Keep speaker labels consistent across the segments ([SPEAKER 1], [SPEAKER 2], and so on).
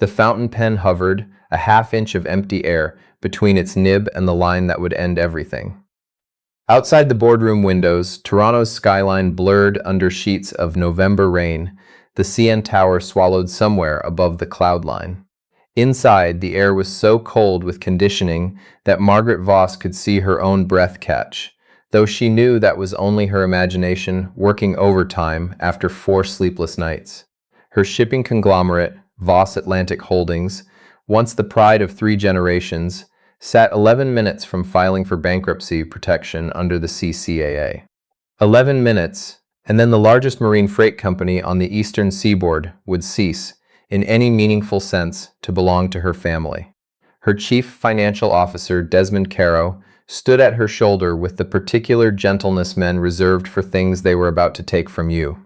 [SPEAKER 1] The fountain pen hovered, a half-inch of empty air between its nib and the line that would end everything. Outside the boardroom windows, Toronto's skyline blurred under sheets of November rain, the CN Tower swallowed somewhere above the cloud line. Inside, the air was so cold with conditioning that Margaret Voss could see her own breath catch, though she knew that was only her imagination working overtime after 4 sleepless nights. Her shipping conglomerate, Voss Atlantic Holdings, once the pride of 3 generations, sat 11 minutes from filing for bankruptcy protection under the CCAA. 11 minutes, and then the largest marine freight company on the eastern seaboard would cease, in any meaningful sense, to belong to her family. Her chief financial officer, Desmond Caro, stood at her shoulder with the particular gentleness men reserved for things they were about to take from you.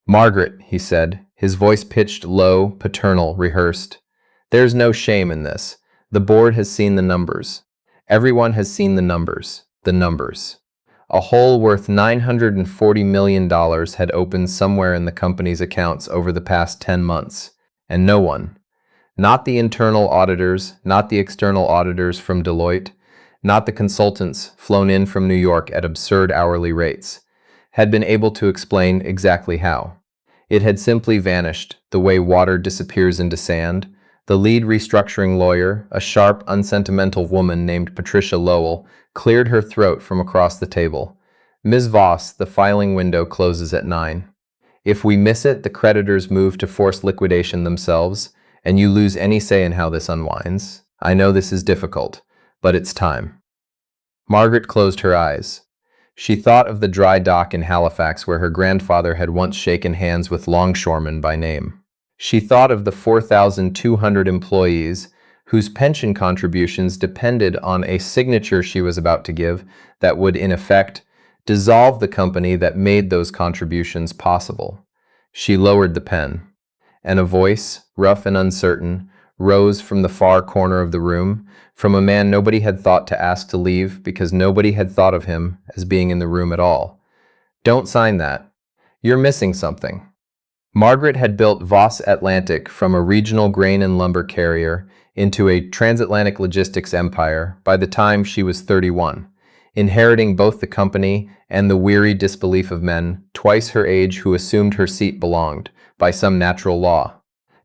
[SPEAKER 1] "Margaret," he said, his voice pitched low, paternal, rehearsed. "There's no shame in this. The board has seen the numbers. Everyone has seen the numbers. The numbers." A hole worth $940 million had opened somewhere in the company's accounts over the past 10 months, and no one, not the internal auditors, not the external auditors from Deloitte, not the consultants flown in from New York at absurd hourly rates, had been able to explain exactly how. It had simply vanished, the way water disappears into sand. The lead restructuring lawyer, a sharp, unsentimental woman named Patricia Lowell, cleared her throat from across the table. "Ms. Voss, the filing window closes at 9. If we miss it, the creditors move to force liquidation themselves, and you lose any say in how this unwinds. I know this is difficult, but it's time." Margaret closed her eyes. She thought of the dry dock in Halifax where her grandfather had once shaken hands with longshoremen by name. She thought of the 4,200 employees whose pension contributions depended on a signature she was about to give that would, in effect, dissolve the company that made those contributions possible. She lowered the pen, and a voice, rough and uncertain, rose from the far corner of the room, from a man nobody had thought to ask to leave because nobody had thought of him as being in the room at all. "Don't sign that. You're missing something." Margaret had built Voss Atlantic from a regional grain and lumber carrier into a transatlantic logistics empire by the time she was 31, inheriting both the company and the weary disbelief of men twice her age who assumed her seat belonged, by some natural law,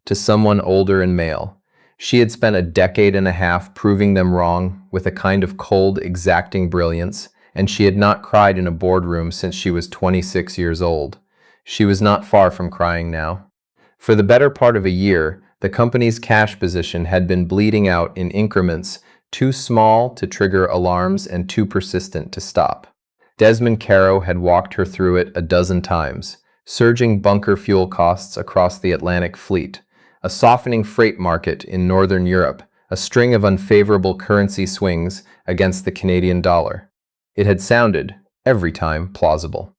[SPEAKER 1] to someone older and male. She had spent a decade and a half proving them wrong with a kind of cold, exacting brilliance, and she had not cried in a boardroom since she was 26 years old. She was not far from crying now. For the better part of a year, the company's cash position had been bleeding out in increments too small to trigger alarms and too persistent to stop. Desmond Caro had walked her through it a dozen times, surging bunker fuel costs across the Atlantic fleet, a softening freight market in Northern Europe, a string of unfavorable currency swings against the Canadian dollar. It had sounded, every time, plausible.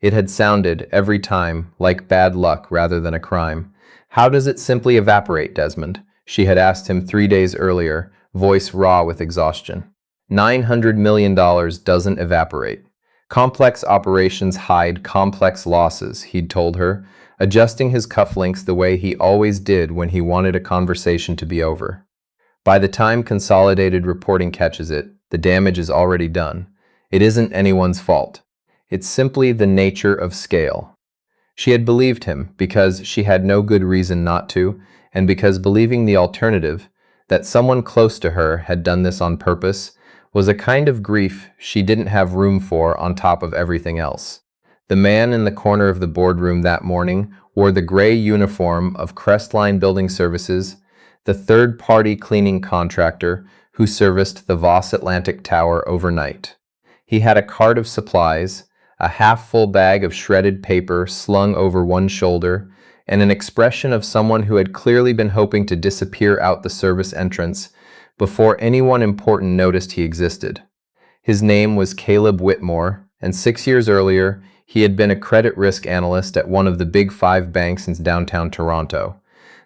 [SPEAKER 1] It had sounded, every time, like bad luck rather than a crime. "How does it simply evaporate, Desmond?" she had asked him 3 days earlier, voice raw with exhaustion. $900 million doesn't evaporate. Complex operations hide complex losses, he'd told her, adjusting his cufflinks the way he always did when he wanted a conversation to be over. By the time consolidated reporting catches it, the damage is already done. It isn't anyone's fault. It's simply the nature of scale. She had believed him because she had no good reason not to, and because believing the alternative, that someone close to her had done this on purpose, was a kind of grief she didn't have room for on top of everything else. The man in the corner of the boardroom that morning wore the gray uniform of Crestline Building Services, the third-party cleaning contractor who serviced the Voss Atlantic Tower overnight. He had a cart of supplies, a half-full bag of shredded paper slung over one shoulder, and an expression of someone who had clearly been hoping to disappear out the service entrance before anyone important noticed he existed. His name was Caleb Whitmore, and 6 years earlier, he had been a credit risk analyst at one of the big 5 banks in downtown Toronto,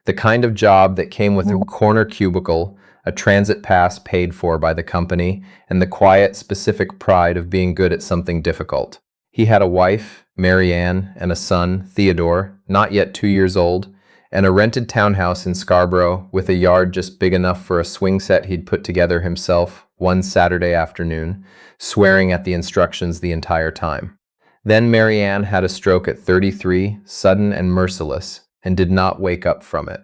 [SPEAKER 1] the kind of job that came with a corner cubicle, a transit pass paid for by the company, and the quiet, specific pride of being good at something difficult. He had a wife, Mary Ann, and a son, Theodore, not yet 2 years old, and a rented townhouse in Scarborough with a yard just big enough for a swing set he'd put together himself one Saturday afternoon, swearing at the instructions the entire time. Then Marianne had a stroke at 33, sudden and merciless, and did not wake up from it.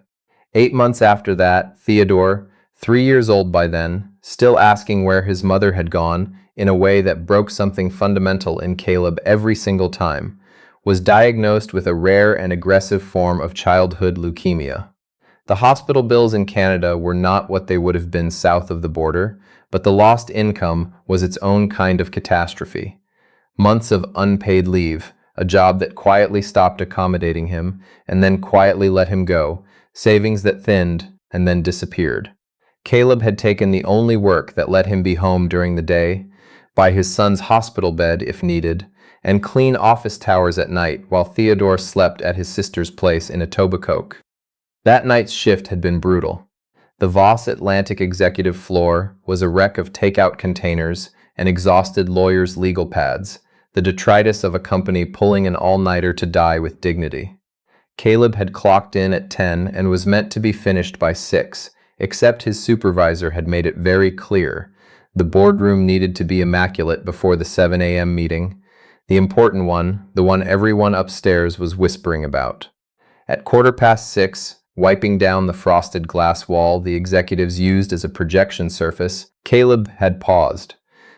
[SPEAKER 1] 8 months after that, Theodore, 3 years old by then, still asking where his mother had gone in a way that broke something fundamental in Caleb every single time, was diagnosed with a rare and aggressive form of childhood leukemia. The hospital bills in Canada were not what they would have been south of the border, but the lost income was its own kind of catastrophe. Months of unpaid leave, a job that quietly stopped accommodating him and then quietly let him go, savings that thinned and then disappeared. Caleb had taken the only work that let him be home during the day, by his son's hospital bed if needed, and clean office towers at night while Theodore slept at his sister's place in Etobicoke. That night's shift had been brutal. The Voss Atlantic executive floor was a wreck of takeout containers and exhausted lawyers' legal pads, the detritus of a company pulling an all-nighter to die with dignity. Caleb had clocked in at 10 and was meant to be finished by 6, except his supervisor had made it very clear the boardroom needed to be immaculate before the 7 a.m. meeting, the important one, the one everyone upstairs was whispering about. At 6:15, wiping down the frosted glass wall the executives used as a projection surface, Caleb had paused.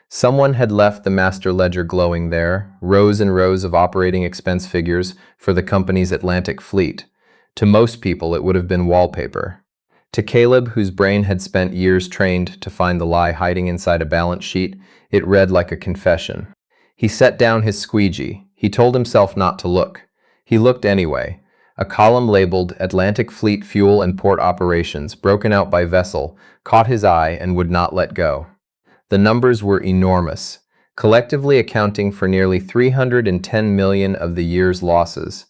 [SPEAKER 1] Someone had left the master ledger glowing there, rows and rows of operating expense figures for the company's Atlantic fleet. To most people, it would have been wallpaper. To Caleb, whose brain had spent years trained to find the lie hiding inside a balance sheet, it read like a confession. He set down his squeegee. He told himself not to look. He looked anyway. A column labeled Atlantic Fleet Fuel and Port Operations, broken out by vessel, caught his eye and would not let go. The numbers were enormous, collectively accounting for nearly 310 million of the year's losses,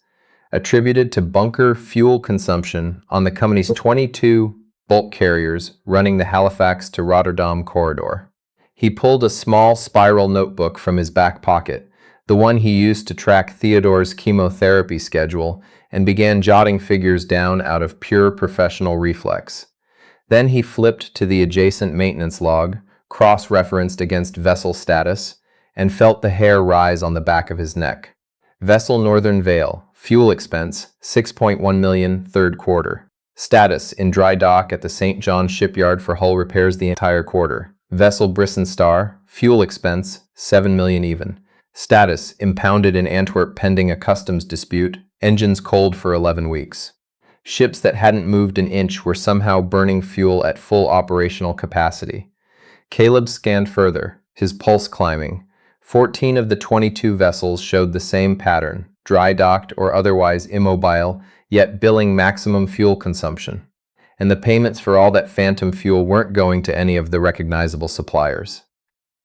[SPEAKER 1] attributed to bunker fuel consumption on the company's 22 bulk carriers running the Halifax to Rotterdam corridor. He pulled a small spiral notebook from his back pocket, the one he used to track Theodore's chemotherapy schedule, and began jotting figures down out of pure professional reflex. Then he flipped to the adjacent maintenance log, cross-referenced against vessel status, and felt the hair rise on the back of his neck. Vessel Northern Vale, fuel expense, 6.1 million, third quarter. Status, in dry dock at the St. John's shipyard for hull repairs the entire quarter. Vessel Brisson Star, fuel expense, 7 million even. Status, impounded in Antwerp pending a customs dispute, engines cold for 11 weeks. Ships that hadn't moved an inch were somehow burning fuel at full operational capacity. Caleb scanned further, his pulse climbing. 14 of the 22 vessels showed the same pattern, dry-docked or otherwise immobile, yet billing maximum fuel consumption. And the payments for all that phantom fuel weren't going to any of the recognizable suppliers.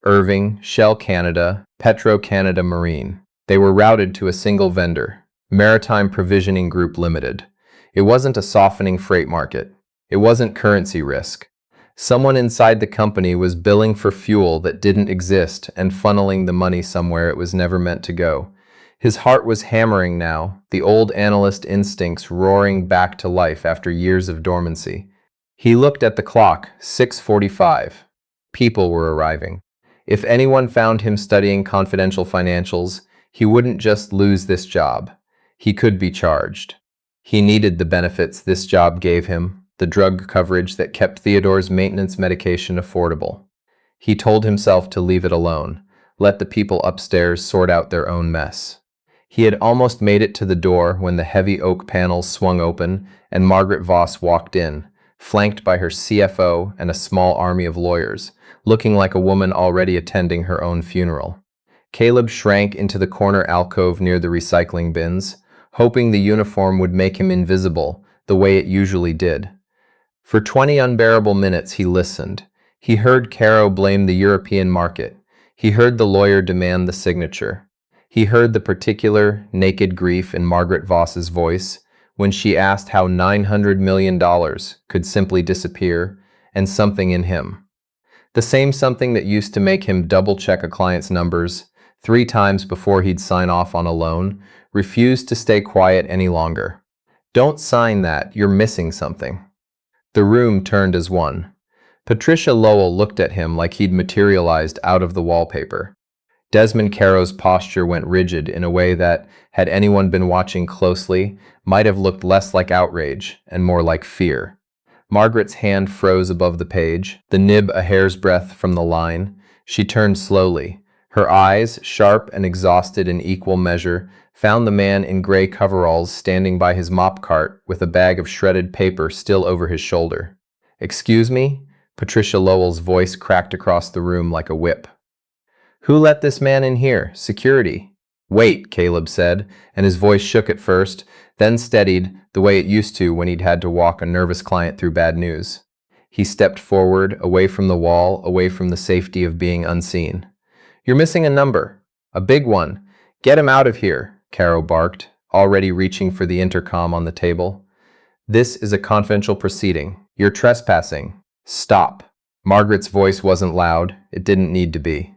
[SPEAKER 1] Irving, Shell Canada, Petro-Canada Marine. They were routed to a single vendor, Maritime Provisioning Group Limited. It wasn't a softening freight market. It wasn't currency risk. Someone inside the company was billing for fuel that didn't exist and funneling the money somewhere it was never meant to go. His heart was hammering now, the old analyst instincts roaring back to life after years of dormancy. He looked at the clock, 6:45. People were arriving. If anyone found him studying confidential financials, he wouldn't just lose this job. He could be charged. He needed the benefits this job gave him, the drug coverage that kept Theodore's maintenance medication affordable. He told himself to leave it alone, let the people upstairs sort out their own mess. He had almost made it to the door when the heavy oak panels swung open and Margaret Voss walked in, flanked by her CFO and a small army of lawyers, looking like a woman already attending her own funeral. Caleb shrank into the corner alcove near the recycling bins, hoping the uniform would make him invisible, the way it usually did. For 20 unbearable minutes he listened. He heard Caro blame the European market. He heard the lawyer demand the signature. He heard the particular, naked grief in Margaret Voss's voice when she asked how $900 million could simply disappear, and something in him. The same something that used to make him double-check a client's numbers 3 times before he'd sign off on a loan, refused to stay quiet any longer. Don't sign that, you're missing something. The room turned as one. Patricia Lowell looked at him like he'd materialized out of the wallpaper. Desmond Caro's posture went rigid in a way that, had anyone been watching closely, might have looked less like outrage and more like fear. Margaret's hand froze above the page, the nib a hair's breadth from the line. She turned slowly. Her eyes, sharp and exhausted in equal measure, found the man in gray coveralls standing by his mop cart with a bag of shredded paper still over his shoulder. "Excuse me?" Patricia Lowell's voice cracked across the room like a whip. "Who let this man in here? Security." "Wait," Caleb said, and his voice shook at first, then steadied the way it used to when he'd had to walk a nervous client through bad news. He stepped forward, away from the wall, away from the safety of being unseen. "You're missing a number. A big one. Get him out of here," Caro barked, already reaching for the intercom on the table. "This is a confidential proceeding. You're trespassing. Stop." Margaret's voice wasn't loud. It didn't need to be.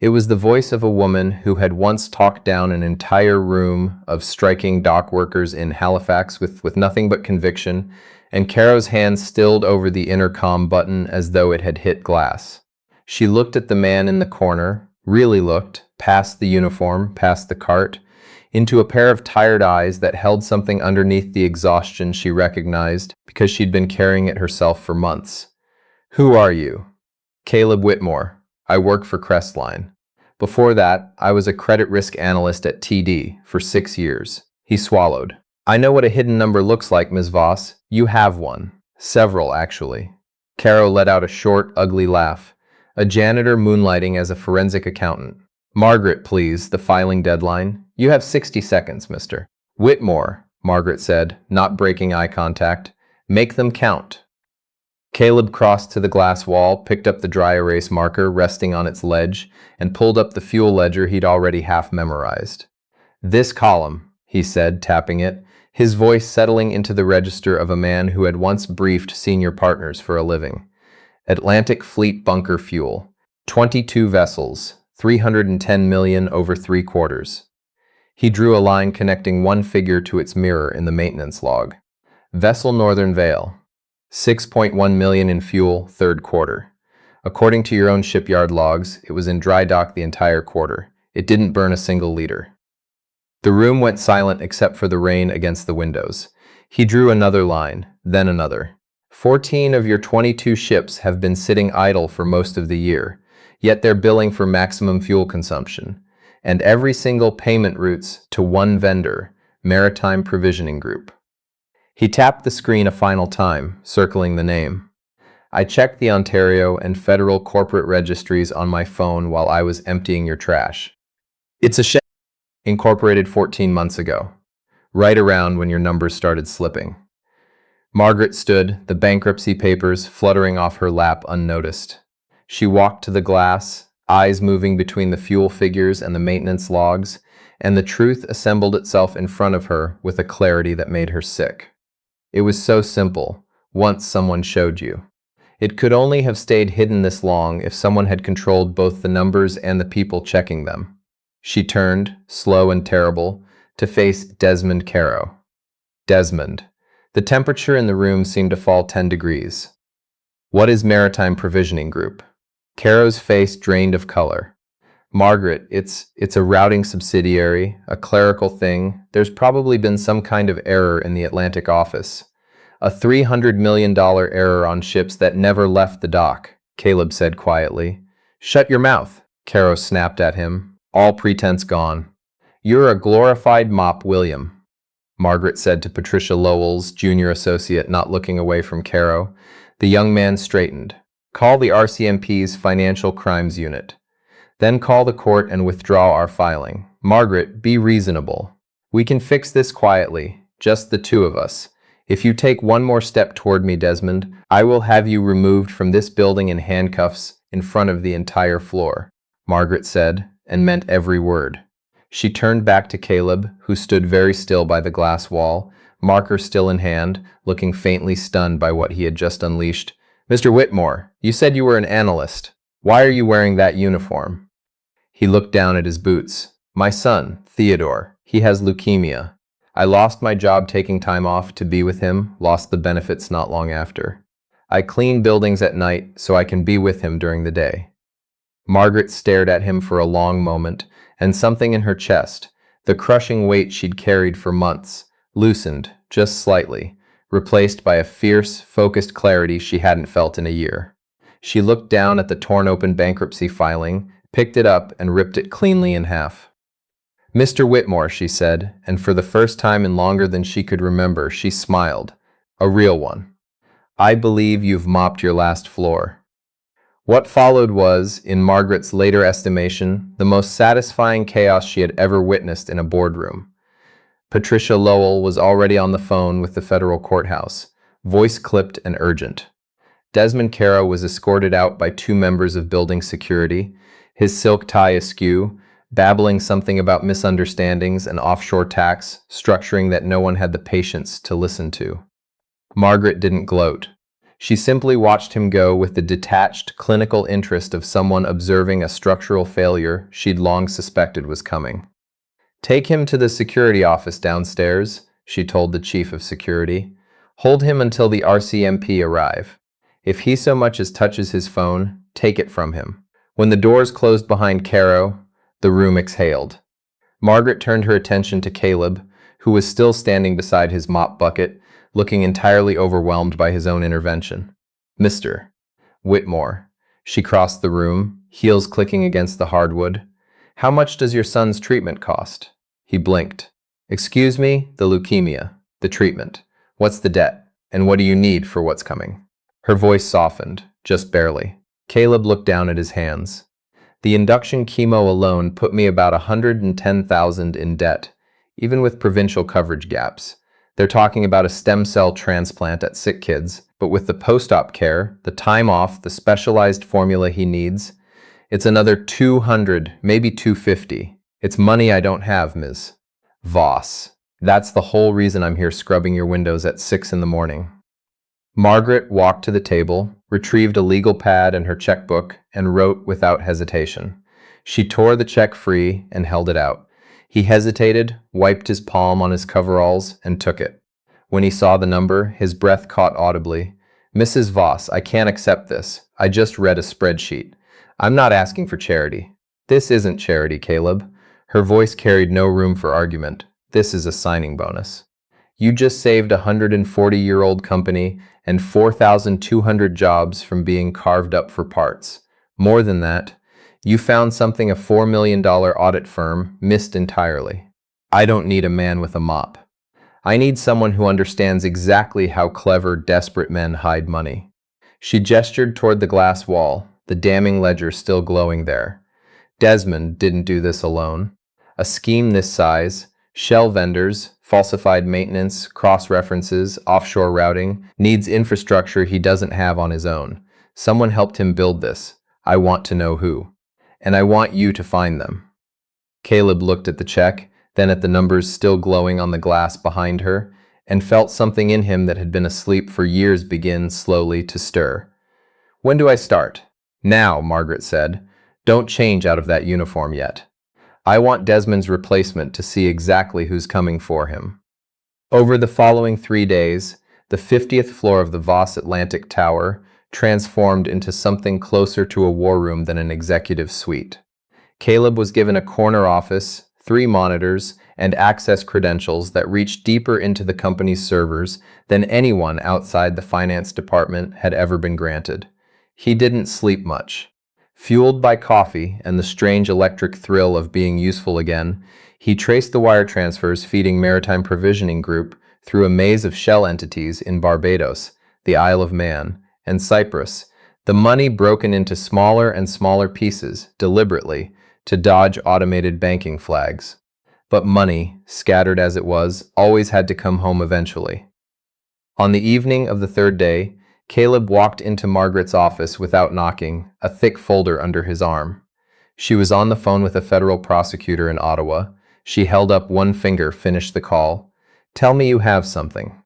[SPEAKER 1] It was the voice of a woman who had once talked down an entire room of striking dock workers in Halifax with nothing but conviction, and Caro's hand stilled over the intercom button as though it had hit glass. She looked at the man in the corner, really looked, past the uniform, past the cart, into a pair of tired eyes that held something underneath the exhaustion she recognized because she'd been carrying it herself for months. "Who are you?" "Caleb Whitmore. I work for Crestline. Before that, I was a credit risk analyst at TD for 6 years." He swallowed. "I know what a hidden number looks like, Ms. Voss. You have one. Several, actually." Caro let out a short, ugly laugh. "A janitor moonlighting as a forensic accountant." "Margaret, please, the filing deadline." "You have 60 seconds, mister." "Whitmore," Margaret said, not breaking eye contact. "Make them count." Caleb crossed to the glass wall, picked up the dry erase marker resting on its ledge, and pulled up the fuel ledger he'd already half memorized. "This column," he said, tapping it, his voice settling into the register of a man who had once briefed senior partners for a living. "Atlantic Fleet bunker fuel. 22 vessels. 310 million over 3 quarters." He drew a line connecting one figure to its mirror in the maintenance log. "Vessel Northern Vale. 6.1 million in fuel, 3rd quarter. According to your own shipyard logs, it was in dry dock the entire quarter. It didn't burn a single liter." The room went silent except for the rain against the windows. He drew another line, then another. 14 of your 22 ships have been sitting idle for most of the year, yet they're billing for maximum fuel consumption. And every single payment routes to one vendor, Maritime Provisioning Group. He tapped the screen a final time, circling the name. "I checked the Ontario and federal corporate registries on my phone while I was emptying your trash. It's a shame. Incorporated 14 months ago, right around when your numbers started slipping." Margaret stood, the bankruptcy papers fluttering off her lap unnoticed. She walked to the glass, eyes moving between the fuel figures and the maintenance logs, and the truth assembled itself in front of her with a clarity that made her sick. It was so simple, once someone showed you. It could only have stayed hidden this long if someone had controlled both the numbers and the people checking them. She turned, slow and terrible, to face Desmond Caro. "Desmond." The temperature in the room seemed to fall 10 degrees. "What is Maritime Provisioning Group?" Caro's face drained of color. "Margaret, it's a routing subsidiary, a clerical thing. There's probably been some kind of error in the Atlantic office. A $300 million error on ships that never left the dock," Caleb said quietly. "Shut your mouth," Caro snapped at him, all pretense gone. "You're a glorified mop, William," Margaret said to Patricia Lowell's junior associate, not looking away from Caro. The young man straightened. "Call the RCMP's Financial Crimes Unit. Then call the court and withdraw our filing. Margaret, be reasonable. We can fix this quietly, just the two of us. If you take one more step toward me, Desmond, I will have you removed from this building in handcuffs in front of the entire floor," Margaret said, and meant every word. She turned back to Caleb, who stood very still by the glass wall, marker still in hand, looking faintly stunned by what he had just unleashed. "Mr. Whitmore, you said you were an analyst. Why are you wearing that uniform?" He looked down at his boots. "My son, Theodore. He has leukemia." I lost my job taking time off to be with him, lost the benefits not long after. I clean buildings at night so I can be with him during the day. Margaret stared at him for a long moment, and something in her chest, the crushing weight she'd carried for months, loosened, just slightly, replaced by a fierce, focused clarity she hadn't felt in a year. She looked down at the torn-open bankruptcy filing, picked it up, and ripped it cleanly in half. "Mr. Whitmore," she said, and for the first time in longer than she could remember, she smiled. A real one. "I believe you've mopped your last floor." What followed was, in Margaret's later estimation, the most satisfying chaos she had ever witnessed in a boardroom. Patricia Lowell was already on the phone with the federal courthouse, voice clipped and urgent. Desmond Caro was escorted out by two members of building security, his silk tie askew, babbling something about misunderstandings and offshore tax, structuring that no one had the patience to listen to. Margaret didn't gloat. She simply watched him go with the detached, clinical interest of someone observing a structural failure she'd long suspected was coming. "Take him to the security office downstairs," she told the chief of security. "Hold him until the RCMP arrive. If he so much as touches his phone, take it from him." When the doors closed behind Caro, the room exhaled. Margaret turned her attention to Caleb, who was still standing beside his mop bucket, looking entirely overwhelmed by his own intervention. "Mr. Whitmore." She crossed the room, heels clicking against the hardwood. "How much does your son's treatment cost?" He blinked. "Excuse me, the leukemia, the treatment. What's the debt? And what do you need for what's coming?" Her voice softened, just barely. Caleb looked down at his hands. "The induction chemo alone put me about $110,000 in debt, even with provincial coverage gaps. They're talking about a stem cell transplant at Sick Kids, but with the post-op care, the time off, the specialized formula he needs, it's another 200, maybe 250. It's money I don't have, Ms. Voss. That's the whole reason I'm here scrubbing your windows at 6 in the morning." Margaret walked to the table, retrieved a legal pad and her checkbook, and wrote without hesitation. She tore the check free and held it out. He hesitated, wiped his palm on his coveralls, and took it. When he saw the number, his breath caught audibly. "Mrs. Voss, I can't accept this. I just read a spreadsheet. I'm not asking for charity." "This isn't charity, Caleb." Her voice carried no room for argument. "This is a signing bonus. You just saved a 140-year-old company and 4,200 jobs from being carved up for parts. More than that, you found something a $4 million audit firm missed entirely. I don't need a man with a mop. I need someone who understands exactly how clever, desperate men hide money." She gestured toward the glass wall, the damning ledger still glowing there. "Desmond didn't do this alone. A scheme this size, shell vendors, falsified maintenance, cross-references, offshore routing, needs infrastructure he doesn't have on his own. Someone helped him build this. I want to know who. And I want you to find them." Caleb looked at the check, then at the numbers still glowing on the glass behind her, and felt something in him that had been asleep for years begin slowly to stir. "When do I start?" "Now," Margaret said. "Don't change out of that uniform yet. I want Desmond's replacement to see exactly who's coming for him." Over the following 3 days, the 50th floor of the Voss Atlantic Tower transformed into something closer to a war room than an executive suite. Caleb was given a corner office, 3 monitors, and access credentials that reached deeper into the company's servers than anyone outside the finance department had ever been granted. He didn't sleep much. Fueled by coffee and the strange electric thrill of being useful again, he traced the wire transfers feeding Maritime Provisioning Group through a maze of shell entities in Barbados, the Isle of Man, and Cyprus, the money broken into smaller and smaller pieces, deliberately, to dodge automated banking flags. But money, scattered as it was, always had to come home eventually. On the evening of the 3rd day, Caleb walked into Margaret's office without knocking, a thick folder under his arm. She was on the phone with a federal prosecutor in Ottawa. She held up one finger, finished the call. "Tell me you have something.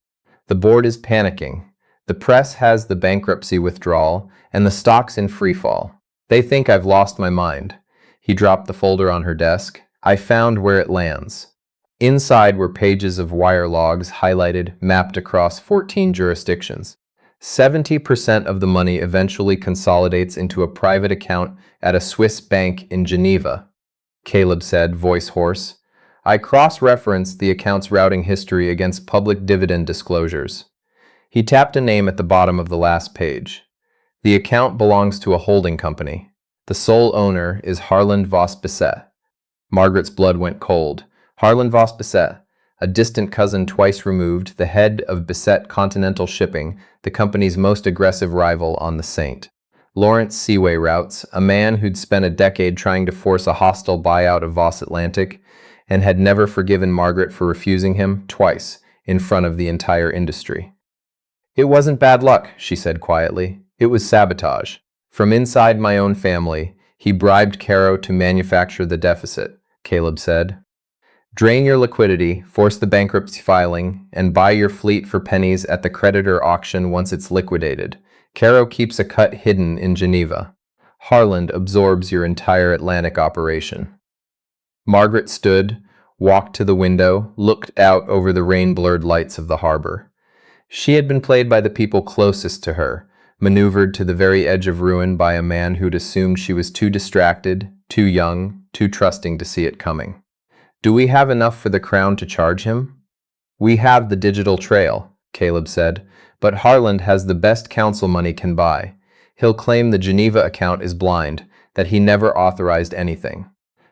[SPEAKER 1] The board is panicking. The press has the bankruptcy withdrawal, and the stock's in freefall. They think I've lost my mind." He dropped the folder on her desk. "I found where it lands." Inside were pages of wire logs highlighted, mapped across 14 jurisdictions. 70% of the money eventually consolidates into a private account at a Swiss bank in Geneva, Caleb said, voice hoarse. I cross-referenced the account's routing history against public dividend disclosures. He tapped a name at the bottom of the last page. The account belongs to a holding company. The sole owner is Harland Voss Bisset. Margaret's blood went cold. Harland Voss Bisset, a distant cousin twice removed, the head of Bisset Continental Shipping, the company's most aggressive rival on the St. Lawrence Seaway routes, a man who'd spent a decade trying to force a hostile buyout of Voss Atlantic and had never forgiven Margaret for refusing him twice in front of the entire industry. It wasn't bad luck, she said quietly. It was sabotage. From inside my own family, he bribed Caro to manufacture the deficit, Caleb said. Drain your liquidity, force the bankruptcy filing, and buy your fleet for pennies at the creditor auction once it's liquidated. Caro keeps a cut hidden in Geneva. Harland absorbs your entire Atlantic operation. Margaret stood, walked to the window, looked out over the rain-blurred lights of the harbor. She had been played by the people closest to her, maneuvered to the very edge of ruin by a man who'd assumed she was too distracted, too young, too trusting to see it coming. Do we have enough for the crown to charge him? We have the digital trail, Caleb said, but Harland has the best counsel money can buy. He'll claim the Geneva account is blind, that he never authorized anything.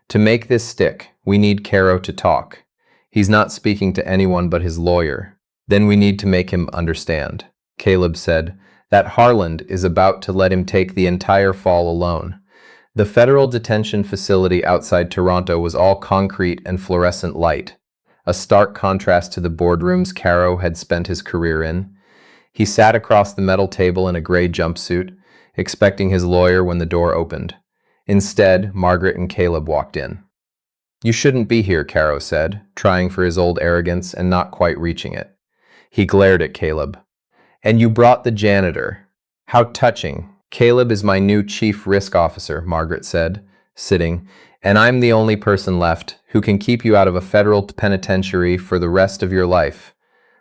[SPEAKER 1] To make this stick, we need Caro to talk. He's not speaking to anyone but his lawyer. Then we need to make him understand. Caleb said that Harland is about to let him take the entire fall alone. The federal detention facility outside Toronto was all concrete and fluorescent light, a stark contrast to the boardrooms Caro had spent his career in. He sat across the metal table in a gray jumpsuit, expecting his lawyer when the door opened. Instead, Margaret and Caleb walked in. You shouldn't be here, Caro said, trying for his old arrogance and not quite reaching it. He glared at Caleb. And you brought the janitor. How touching. Caleb is my new chief risk officer, Margaret said, sitting, and I'm the only person left who can keep you out of a federal penitentiary for the rest of your life.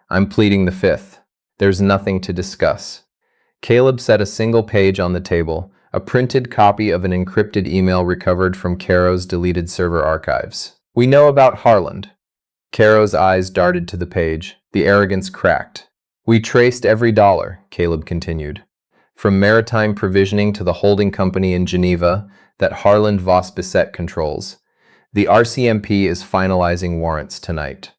[SPEAKER 1] I'm pleading the fifth. There's nothing to discuss. Caleb set a single page on the table, a printed copy of an encrypted email recovered from Caro's deleted server archives. We know about Harland. Caro's eyes darted to the page. The arrogance cracked. We traced every dollar, Caleb continued. From maritime provisioning to the holding company in Geneva that Harland Voss Bisset controls. The RCMP is finalizing warrants tonight.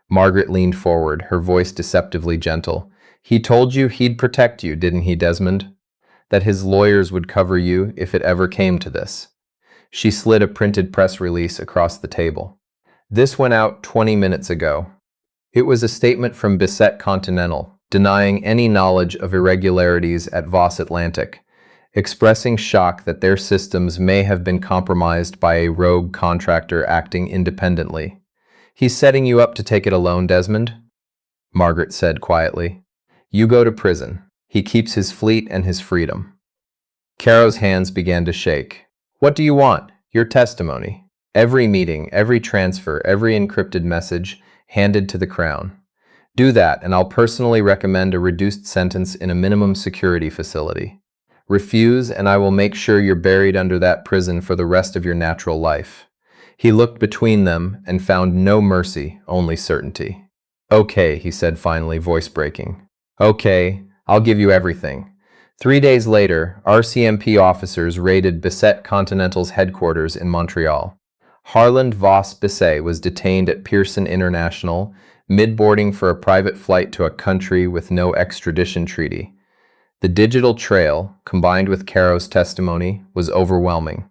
[SPEAKER 1] Margaret leaned forward, her voice deceptively gentle. He told you he'd protect you, didn't he, Desmond? That his lawyers would cover you if it ever came to this. She slid a printed press release across the table. This went out 20 minutes ago. It was a statement from Bisset Continental, denying any knowledge of irregularities at Voss Atlantic, expressing shock that their systems may have been compromised by a rogue contractor acting independently. He's setting you up to take it alone, Desmond? Margaret said quietly. You go to prison. He keeps his fleet and his freedom. Caro's hands began to shake. What do you want? Your testimony. Every meeting, every transfer, every encrypted message handed to the Crown. Do that, and I'll personally recommend a reduced sentence in a minimum security facility. Refuse, and I will make sure you're buried under that prison for the rest of your natural life. He looked between them and found no mercy, only certainty. Okay, he said finally, voice breaking. Okay, I'll give you everything. 3 days later, RCMP officers raided Bisset Continental's headquarters in Montreal. Harland Voss Bisset was detained at Pearson International, mid-boarding for a private flight to a country with no extradition treaty. The digital trail, combined with Caro's testimony, was overwhelming.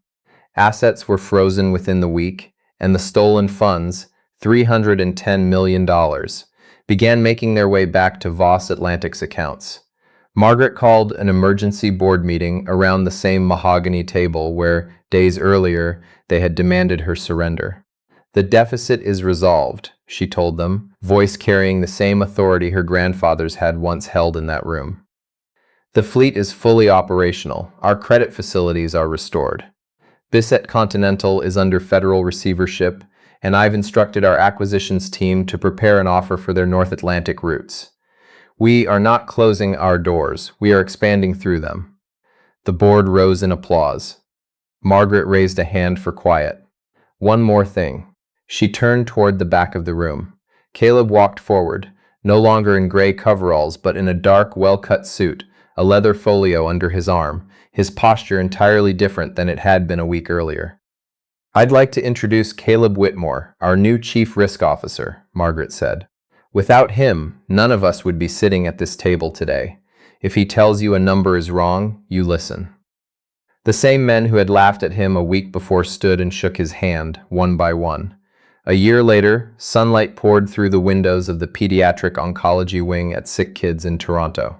[SPEAKER 1] Assets were frozen within the week, and the stolen funds, $310 million, began making their way back to Voss Atlantic's accounts. Margaret called an emergency board meeting around the same mahogany table where, days earlier, they had demanded her surrender. The deficit is resolved, she told them, voice carrying the same authority her grandfathers had once held in that room. The fleet is fully operational. Our credit facilities are restored. Bisset Continental is under federal receivership, and I've instructed our acquisitions team to prepare an offer for their North Atlantic routes. We are not closing our doors, we are expanding through them." The board rose in applause. Margaret raised a hand for quiet. "One more thing." She turned toward the back of the room. Caleb walked forward, no longer in gray coveralls, but in a dark, well-cut suit, a leather folio under his arm, his posture entirely different than it had been a week earlier. "I'd like to introduce Caleb Whitmore, our new Chief Risk Officer," Margaret said. "Without him, none of us would be sitting at this table today. If he tells you a number is wrong, you listen." The same men who had laughed at him a week before stood and shook his hand, one by one. A year later, sunlight poured through the windows of the pediatric oncology wing at Sick Kids in Toronto.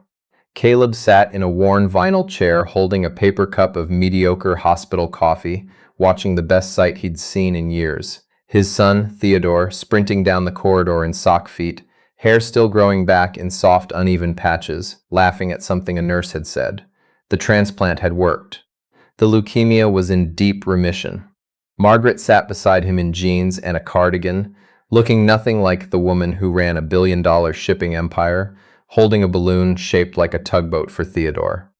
[SPEAKER 1] Caleb sat in a worn vinyl chair holding a paper cup of mediocre hospital coffee, watching the best sight he'd seen in years. His son, Theodore, sprinting down the corridor in sock feet, hair still growing back in soft, uneven patches, laughing at something a nurse had said. The transplant had worked. The leukemia was in deep remission. Margaret sat beside him in jeans and a cardigan, looking nothing like the woman who ran a billion-dollar shipping empire, holding a balloon shaped like a tugboat for Theodore.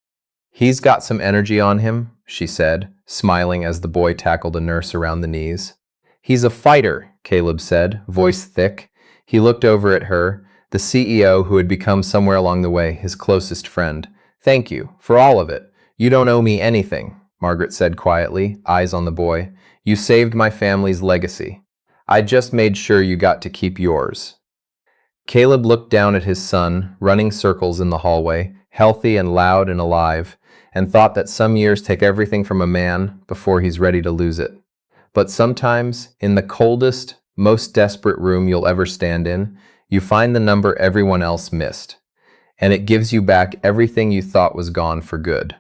[SPEAKER 1] "He's got some energy on him," she said, smiling as the boy tackled a nurse around the knees. "He's a fighter," Caleb said, voice thick. He looked over at her, the CEO who had become somewhere along the way his closest friend. "Thank you, for all of it. You don't owe me anything," Margaret said quietly, eyes on the boy. "You saved my family's legacy. I just made sure you got to keep yours." Caleb looked down at his son, running circles in the hallway, healthy and loud and alive, and thought that some years take everything from a man before he's ready to lose it. But sometimes, in the coldest, most desperate room you'll ever stand in, you find the number everyone else missed, and it gives you back everything you thought was gone for good.